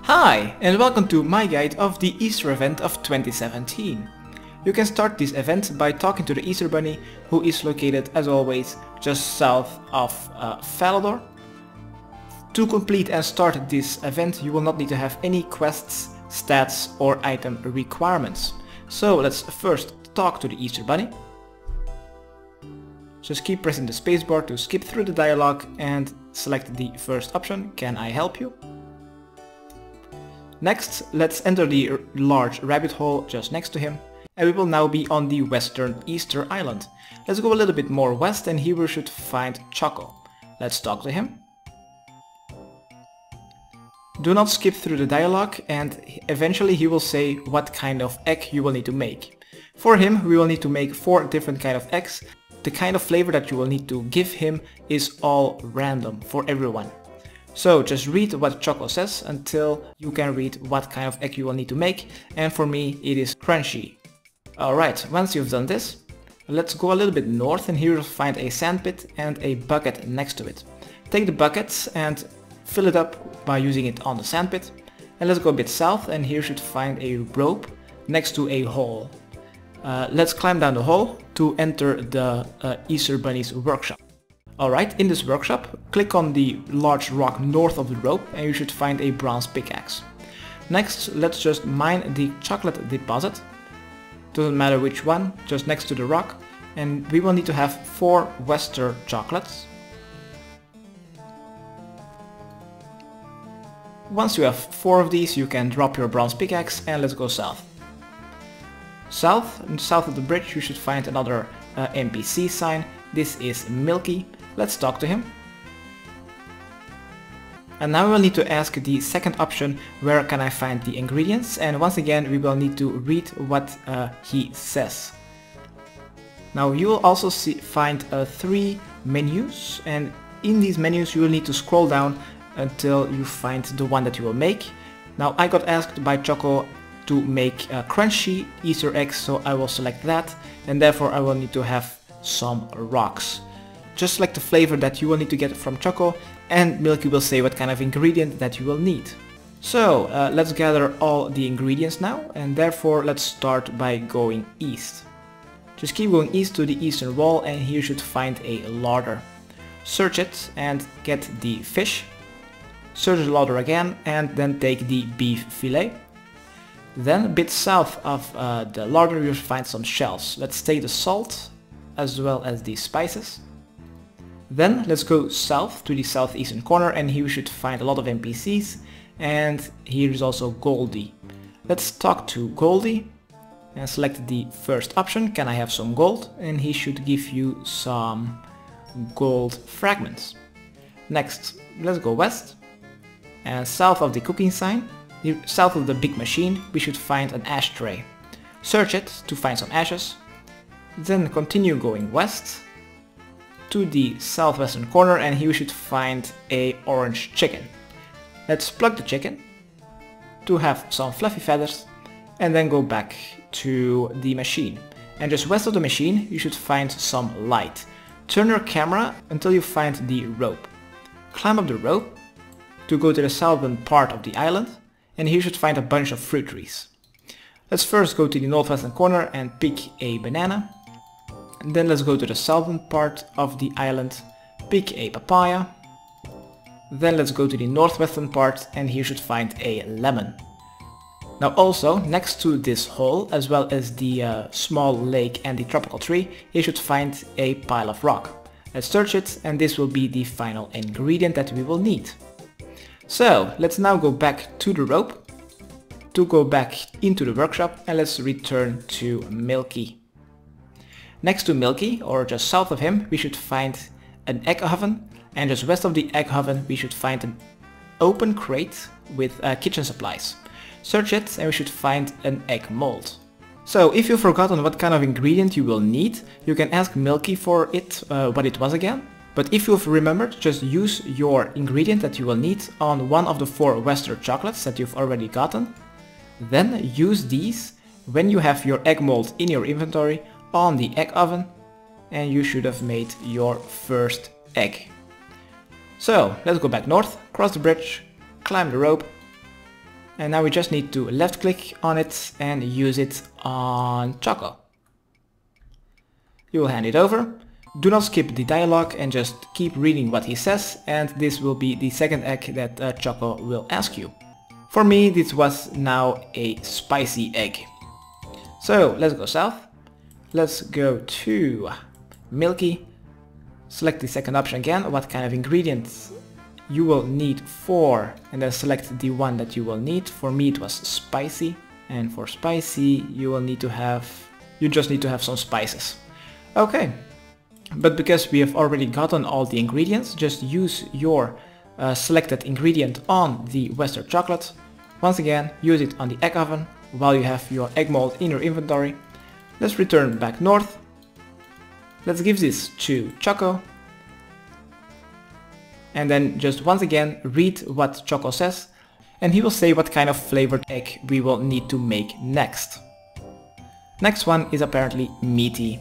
Hi, and welcome to my guide of the Easter event of 2017. You can start this event by talking to the Easter Bunny, who is located, as always, just south of Falador. To complete and start this event, you will not need to have any quests, stats or item requirements. So let's first talk to the Easter Bunny. Just keep pressing the spacebar to skip through the dialogue and select the first option, Can I help you? Next, let's enter the large rabbit hole just next to him, and we will now be on the western Easter Island. Let's go a little bit more west and here we should find Choco. Let's talk to him. Do not skip through the dialogue, and eventually he will say what kind of egg you will need to make. For him we will need to make 4 different kind of eggs. The kind of flavor that you will need to give him is all random for everyone. So just read what Choco says until you can read what kind of egg you will need to make, and for me it is crunchy. Alright, once you've done this, let's go a little bit north and here you'll find a sandpit and a bucket next to it. Take the buckets and fill it up by using it on the sandpit, and let's go a bit south and here you should find a rope next to a hole. Let's climb down the hole to enter the Easter Bunny's workshop. Alright, in this workshop, click on the large rock north of the rope and you should find a bronze pickaxe. Next, let's just mine the chocolate deposit. Doesn't matter which one, just next to the rock. And we will need to have 4 Western chocolates. Once you have 4 of these, you can drop your bronze pickaxe and let's go south. South of the bridge you should find another NPC sign. This is Milky. Let's talk to him. And now we will need to ask the second option, where can I find the ingredients? And once again we will need to read what he says. Now you will also find 3 menus, and in these menus you will need to scroll down until you find the one that you will make. Now I got asked by Choco to make crunchy Easter eggs, so I will select that, and therefore I will need to have some rocks. Just like the flavor that you will need to get from Choco, and Milky will say what kind of ingredient that you will need. So let's gather all the ingredients now, and therefore let's start by going east. Just keep going east to the eastern wall and here you should find a larder. Search it and get the fish. Search the larder again and then take the beef fillet. Then a bit south of the larder you'll find some shells. Let's take the salt as well as the spices. Then let's go south to the southeastern corner and here we should find a lot of NPCs, and here is also Goldie. Let's talk to Goldie and select the first option, Can I have some gold? And he should give you some gold fragments. Next, let's go west, and south of the cooking sign, south of the big machine, we should find an ashtray. Search it to find some ashes. Then continue going west to the southwestern corner and here we should find a orange chicken. Let's plug the chicken to have some fluffy feathers and then go back to the machine. And just west of the machine you should find some light. Turn your camera until you find the rope. Climb up the rope to go to the southern part of the island, and here you should find a bunch of fruit trees. Let's first go to the northwestern corner and pick a banana. And then let's go to the southern part of the island, pick a papaya. Then let's go to the northwestern part and here you should find a lemon. Now also, next to this hole, as well as the small lake and the tropical tree, you should find a pile of rock. Let's search it and this will be the final ingredient that we will need. So let's now go back to the rope to go back into the workshop and let's return to Milky. Next to Milky, or just south of him, we should find an egg oven, and just west of the egg oven we should find an open crate with kitchen supplies. Search it and we should find an egg mold. So if you've forgotten what kind of ingredient you will need, you can ask Milky for it, what it was again. But if you've remembered, just use your ingredient that you will need on one of the 4 Western chocolates that you've already gotten. Then use these when you have your egg mold in your inventory on the egg oven, and you should have made your first egg. So let's go back north, cross the bridge, climb the rope, And now we just need to left click on it and use it on Choco. You will hand it over. Do not skip the dialogue and just keep reading what he says, and this will be the second egg that Choco will ask you. For me, this was now a spicy egg. So let's go south. Let's go to milky. Select the second option again, what kind of ingredients you will need for, and then select the one that you will need. For me it was spicy, and for spicy you just need to have some spices. Okay, but because we have already gotten all the ingredients, just use your selected ingredient on the Western chocolate. Once again, use it on the egg oven while you have your egg mold in your inventory. Let's return back north. Let's give this to Choco. And then just once again read what Choco says, and he will say what kind of flavored egg we will need to make next. Next one is apparently meaty.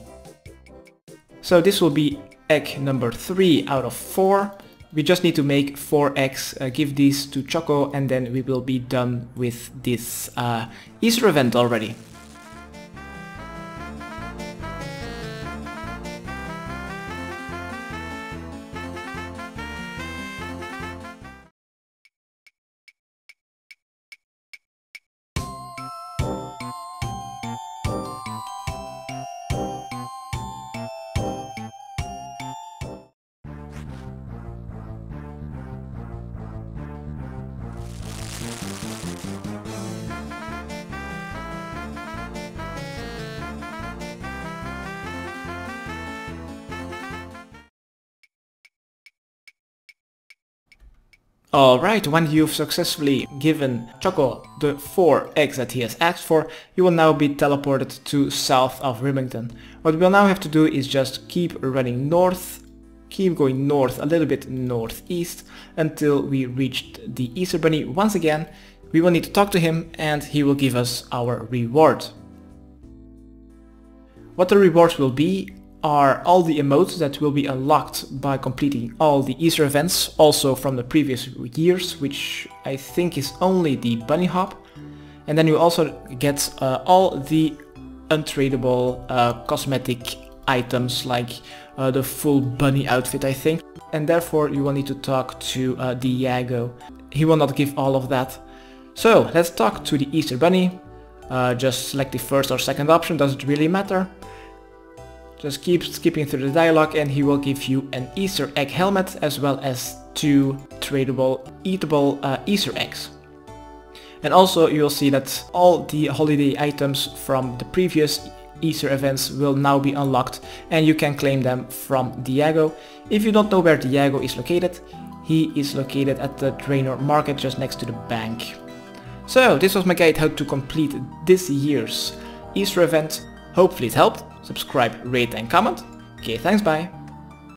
So this will be egg number 3 out of 4. We just need to make 4 eggs, give these to Choco, and then we will be done with this Easter event already. Alright, when you've successfully given Choco the 4 eggs that he has asked for, you will now be teleported to south of Ribbington. What we'll now have to do is just keep running north, keep going north, a little bit northeast, until we reached the Easter Bunny once again. We will need to talk to him and he will give us our reward. What the rewards will be are all the emotes that will be unlocked by completing all the Easter events, also from the previous years, which I think is only the bunny hop. And then you also get all the untradeable cosmetic items, like the full bunny outfit, I think. And therefore you will need to talk to Diego. He will not give all of that. So let's talk to the Easter Bunny. Just select the first or second option, doesn't really matter. Just keep skipping through the dialogue and he will give you an Easter egg helmet as well as 2 tradable, eatable Easter eggs. And also you'll see that all the holiday items from the previous Easter events will now be unlocked and you can claim them from Diego. If you don't know where Diego is located, he is located at the Draenor Market just next to the bank. So this was my guide how to complete this year's Easter event. Hopefully it helped. Subscribe, rate and comment. Okay, thanks, bye.